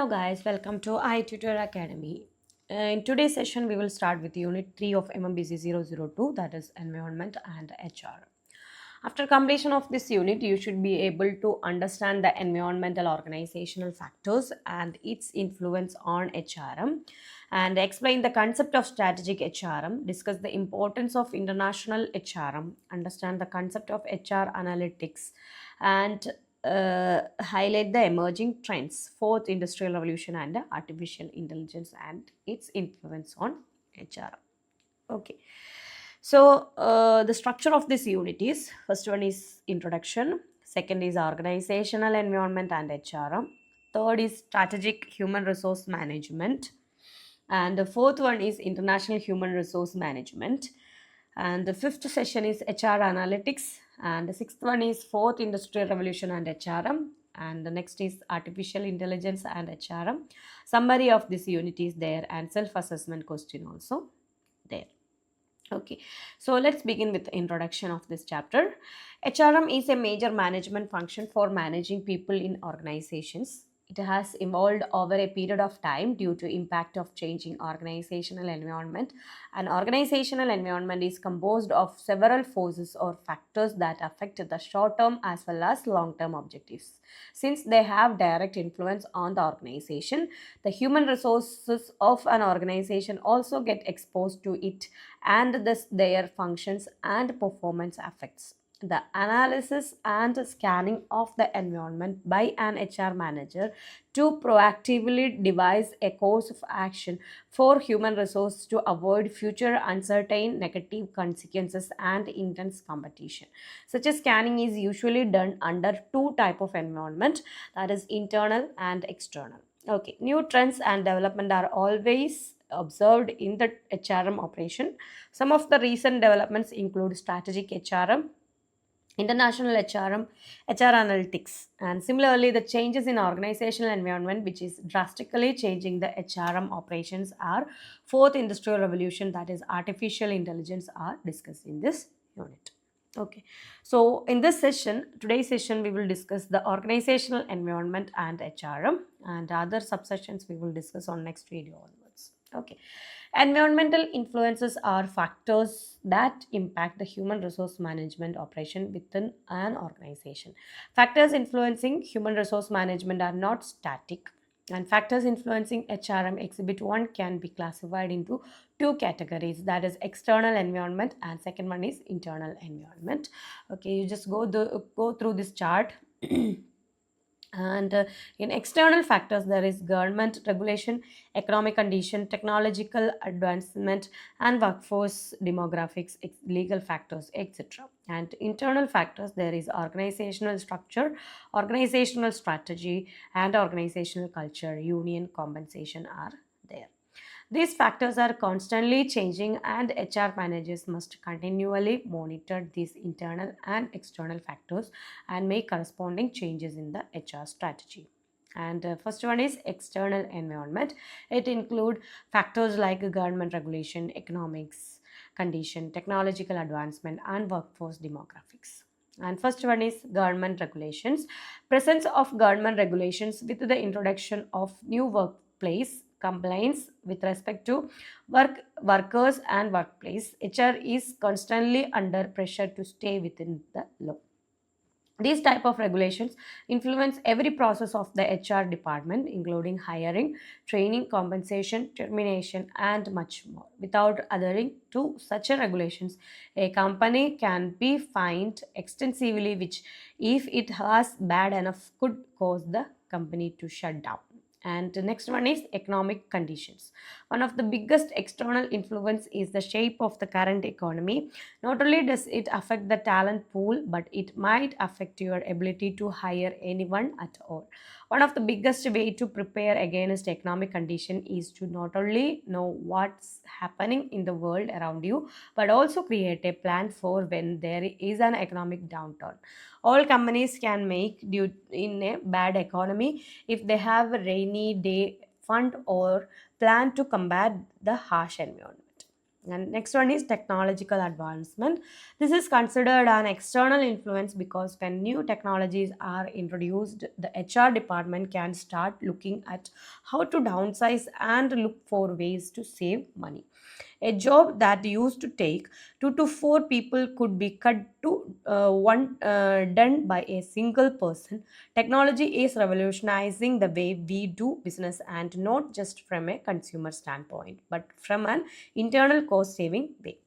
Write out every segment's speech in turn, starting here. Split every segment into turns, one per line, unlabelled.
Hello guys, welcome to i-tutor Academy. In today's session, we will start with Unit 3 of MMPC 002, that is Environment and HR. After completion of this unit, you should be able to understand the environmental organizational factors and its influence on HRM, and explain the concept of strategic HRM, discuss the importance of international HRM, understand the concept of HR analytics, and highlight the emerging trends, fourth industrial revolution and artificial intelligence and its influence on HRM. Okay. So the structure of this unit is, first one is introduction, second is organizational environment and HRM, third is strategic human resource management, and the fourth one is international human resource management, and the fifth session is HR analytics, and the sixth one is fourth industrial revolution and HRM, and the next is artificial intelligence and HRM. Summary of this unit is there and self-assessment question also there. Okay, so let's begin with the introduction of this chapter. HRM is a major management function for managing people in organizations. It has evolved over a period of time due to impact of changing organizational environment. An organizational environment is composed of several forces or factors that affect the short-term as well as long-term objectives. Since they have direct influence on the organization, the human resources of an organization also get exposed to it, and thus their functions and performance affects. The analysis and scanning of the environment by an HR manager to proactively devise a course of action for human resources to avoid future uncertain negative consequences and intense competition. Such a scanning is usually done under two types of environment, that is internal and external. Okay, new trends and development are always observed in the HRM operation. Some of the recent developments include strategic HRM, international HRM, HR analytics, and similarly the changes in organizational environment which is drastically changing the HRM operations are fourth industrial revolution, that is artificial intelligence, are discussed in this unit. Okay, so in this session, today's session, we will discuss the organizational environment and HRM, and other subsessions we will discuss on next video onwards. Okay, environmental influences are factors that impact the human resource management operation within an organization. Factors influencing human resource management are not static, and factors influencing HRM exhibit 1 can be classified into two categories, that is external environment and second one is internal environment. Okay, you just go through this chart. And in external factors, there is government regulation, economic condition, technological advancement, and workforce demographics, legal factors, etc. And internal factors, there is organizational structure, organizational strategy, and organizational culture, union compensation are there. These factors are constantly changing, and HR managers must continually monitor these internal and external factors and make corresponding changes in the HR strategy. And first one is external environment. It includes factors like government regulation, economics condition, technological advancement, and workforce demographics. And first one is government regulations. Presence of government regulations with the introduction of new workplace compliance with respect to workers and workplace. HR is constantly under pressure to stay within the law. These type of regulations influence every process of the HR department, including hiring, training, compensation, termination, and much more. Without adhering to such a regulations, a company can be fined extensively, which, if it has bad enough, could cause the company to shut down. And the next one is economic conditions. One of the biggest external influence is the shape of the current economy. Not only does it affect the talent pool, but it might affect your ability to hire anyone at all. One of the biggest way to prepare against economic condition is to not only know what's happening in the world around you, but also create a plan for when there is an economic downturn. All companies can make due in a bad economy if they have a rainy day fund or plan to combat the harsh environment. And next one is technological advancement. This is considered an external influence because when new technologies are introduced, the HR department can start looking at how to downsize and look for ways to save money. A job that used to take 2 to 4 people could be cut to one, done by a single person. Technology is revolutionizing the way we do business, and not just from a consumer standpoint, but from an internal cost saving way.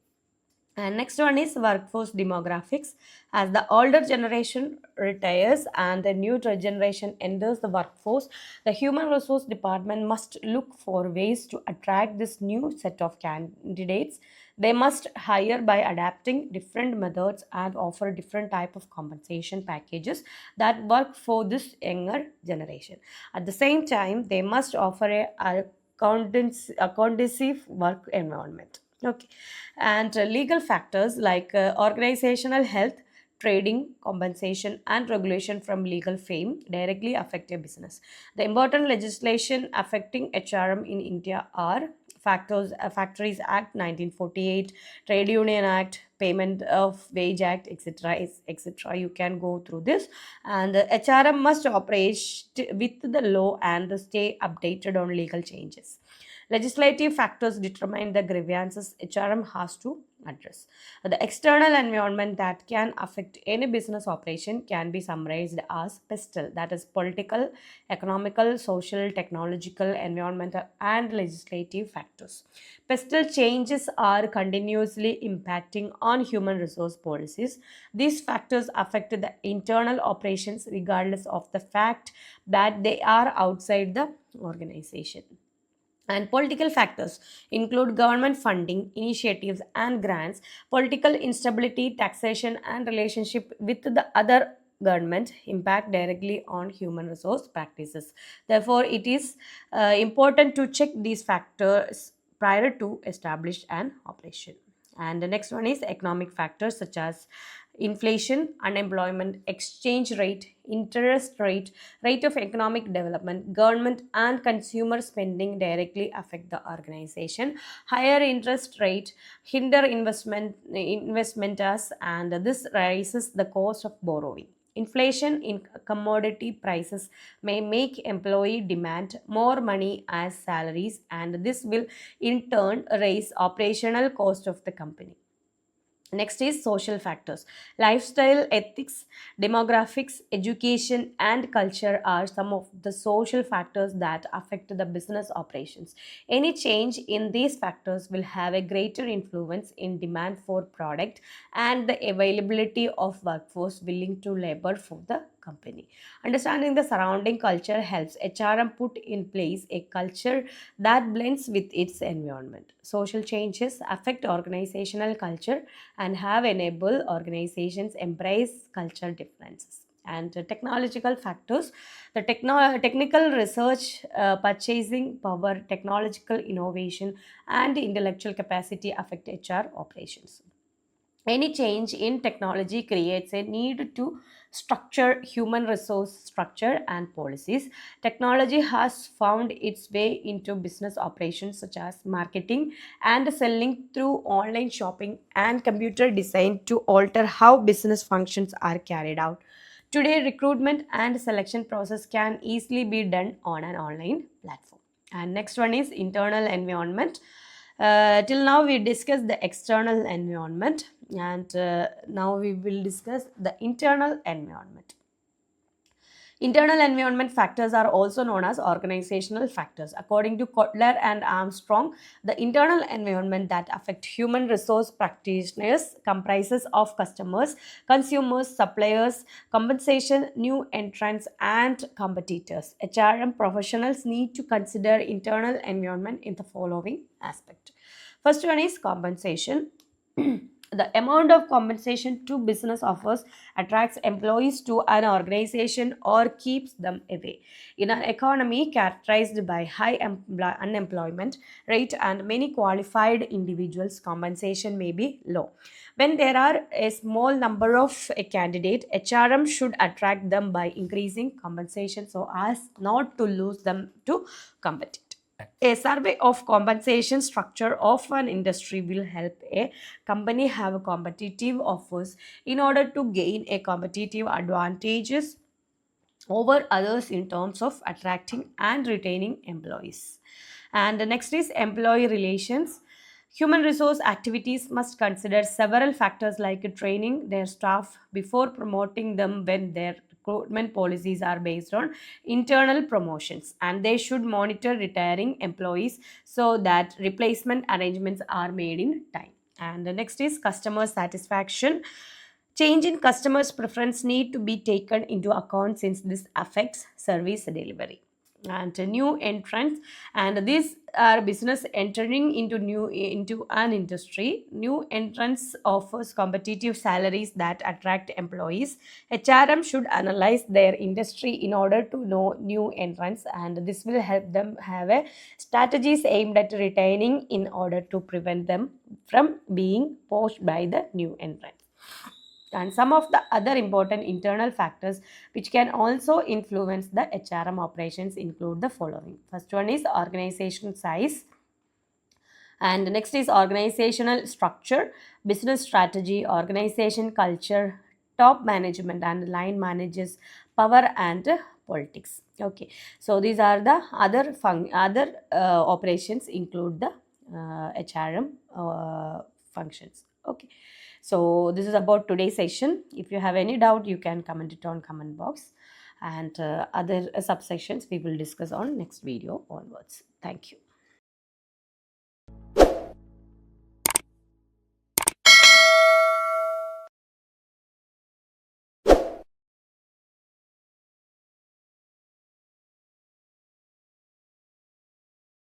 And next one is workforce demographics. As the older generation retires and the new generation enters the workforce, the human resource department must look for ways to attract this new set of candidates. They must hire by adapting different methods and offer different type of compensation packages that work for this younger generation. At the same time, they must offer a conducive work environment. Okay. And legal factors like organizational health, trading, compensation, and regulation from legal fame directly affect a business. The important legislation affecting HRM in India are Factories Act 1948, Trade Union Act, Payment of Wage Act, etc. etc. You can go through this, and HRM must operate with the law and stay updated on legal changes. Legislative factors determine the grievances HRM has to address. The external environment that can affect any business operation can be summarized as PESTLE, that is political, economical, social, technological, environmental, and legislative factors. PESTLE changes are continuously impacting on human resource policies. These factors affect the internal operations regardless of the fact that they are outside the organization. And political factors include government funding, initiatives, and grants, political instability, taxation, and relationship with the other government impact directly on human resource practices. Therefore, it is important to check these factors prior to establish an operation. And the next one is economic factors such as inflation, unemployment, exchange rate, interest rate, rate of economic development, government and consumer spending directly affect the organization. Higher interest rate hinder investors, and this raises the cost of borrowing. Inflation in commodity prices may make employee demand more money as salaries, and this will in turn raise operational cost of the company. Next is social factors. Lifestyle, ethics, demographics, education, and culture are some of the social factors that affect the business operations. Any change in these factors will have a greater influence in demand for product and the availability of workforce willing to labor for the company. Understanding the surrounding culture helps HRM put in place a culture that blends with its environment. Social changes affect organizational culture and have enabled organizations embrace cultural differences. And technological factors, the technical research, purchasing power, technological innovation, and intellectual capacity affect HR operations. Any change in technology creates a need to structure human resource structure and policies. Technology has found its way into business operations such as marketing and selling through online shopping and computer design to alter how business functions are carried out. Today, recruitment and selection process can easily be done on an online platform. And next one is internal environment. Till now, we discussed the external environment, and now we will discuss the internal environment. Internal environment factors are also known as organizational factors. According to Kotler and Armstrong, the internal environment that affect human resource practitioners comprises of customers, consumers, suppliers, compensation, new entrants, and competitors. HRM professionals need to consider internal environment in the following aspect. First one is compensation. The amount of compensation to business offers attracts employees to an organization or keeps them away. In an economy characterized by high unemployment rate and many qualified individuals, compensation may be low. When there are a small number of a candidate, HRM should attract them by increasing compensation so as not to lose them to compete. A survey of compensation structure of an industry will help a company have competitive offers in order to gain a competitive advantages over others in terms of attracting and retaining employees. And the next is employee relations. Human resource activities must consider several factors like training their staff before promoting them when their recruitment policies are based on internal promotions, and they should monitor retiring employees so that replacement arrangements are made in time. And the next is customer satisfaction. Change in customers' preference need to be taken into account since this affects service delivery. And a new entrants, and these are business entering into an industry. New entrants offers competitive salaries that attract employees. HRM should analyze their industry in order to know new entrants, and this will help them have a strategies aimed at retaining in order to prevent them from being poached by the new entrants. And some of the other important internal factors which can also influence the HRM operations include the following. First one is organization size, and next is organizational structure, business strategy, organization culture, top management and line managers, power and politics. Okay, so these are the other operations include the HRM functions. Okay, so this is about today's session. If you have any doubt, you can comment it on comment box, and other subsections we will discuss on next video onwards. Thank you.